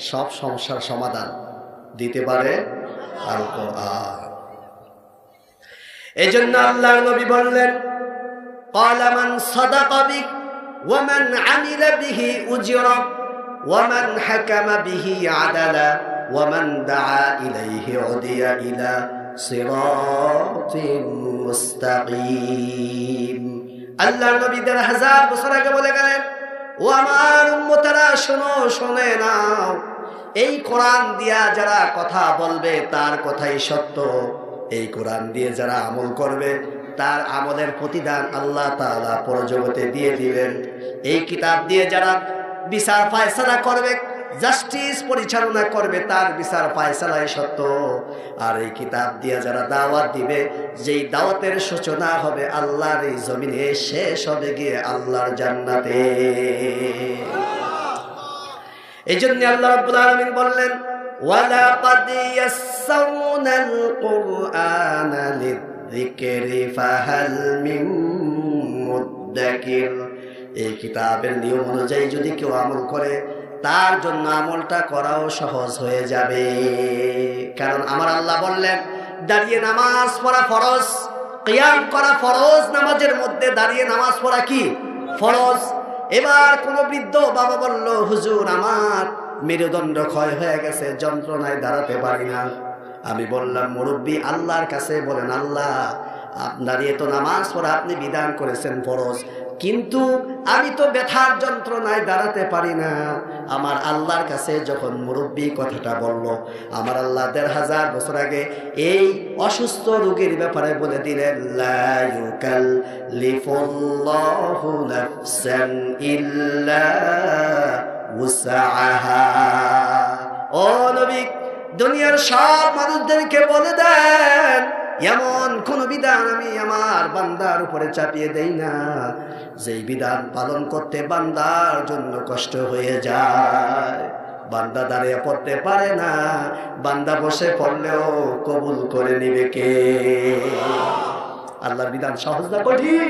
সব সমস্যার সমাধান দিতে পারে আল কোরআন। এজন্য আল্লাহর নবী বললেন, ক্বালা মান সাদাকা বিক ওয়া মান আমিলা বিহি উজরা ওয়া মান হাকামা বিহি আদালা ওয়া মান দাআ ইলাইহি উদিয়া ইলা সিরাতিন মুস্তাকিম। আল্লাহর নবী ১৫০০ বছর আগে বলে গেলেন, ও আমার উম্মতেরা শোনো, শুনে নাও, এই কোরআন দিয়া যারা কথা বলবে তার কথাই সত্য, এই কোরআন দিয়ে যারা আমল করবে তার আমলের প্রতিদান আল্লাহ তাআলা পরজগতে দিয়ে দিবেন। এই কিতাব দিয়ে যারা বিচার ফায়সালা করবে, জাস্টিস পরিচালনা করবে, তার বিচার ফায়সালাই সত্য। আর এই কিতাব দিয়ে যারা দাওয়াত দিবে, যেই দাওয়াতের সূচনা হবে আল্লাহর এই জমিনে, শেষ হবে গিয়ে আল্লাহর জান্নাতে। এই জন্য আল্লাহ রাব্বুল আলামিন বললেন, ওয়ালাকাদ ইয়াসসারনাল কুরআনা লিযিকরি ফাহাল মিন মুদ্দাকির। এই কিতাবের নিয়ম অনুযায়ী যদি কেউ আমল করে, তার জন্য আমলটা করাও সহজ হয়ে যাবে। কারণ আমার আল্লাহ বললেন, দাঁড়িয়ে নামাজ পড়া ফরজ, কিয়াম করা ফরজ, নামাজের মধ্যে দাঁড়িয়ে নামাজ পড়া কি ফরজ। এবার কোন বৃদ্ধ বাবা বলল, হুজুর আমার মেরুদণ্ড ক্ষয় হয়ে গেছে, যন্ত্রণায় দাঁড়াতে পারি না। আমি বললাম, মুরব্বী আল্লাহর কাছে বলেন, আল্লাহ আপনার তো নামাজ পড়া আপনি বিধান করেছেন ফরজ, কিন্তু আমি তো ব্যথার যন্ত্রণায় দাঁড়াতে পারি না। আমার আল্লাহর কাছে যখন মুরব্বী কথাটা বলল, আমার আল্লাহ ১৫০০ বছর আগে এই অসুস্থ রোগীর ব্যাপারে বলে দিলেন, লা ইউকাল্লিফুল্লাহু নাফসান ইল্লা উসআহা। ও নবী, দুনিয়ার সব মানুষদেরকে বলে দেন, এমন কোন বিধান আমি আমার বান্দার উপরে চাপিয়ে দেই না যেই বিধান পালন করতে বান্দার জন্য কষ্ট হয়ে যায়। বান্দা দাঁড়িয়ে পড়তে পারে না, বান্দা বসে পড়লেও কবুল করে নিবে কে? আল্লাহর বিধান সহজ না কঠিন?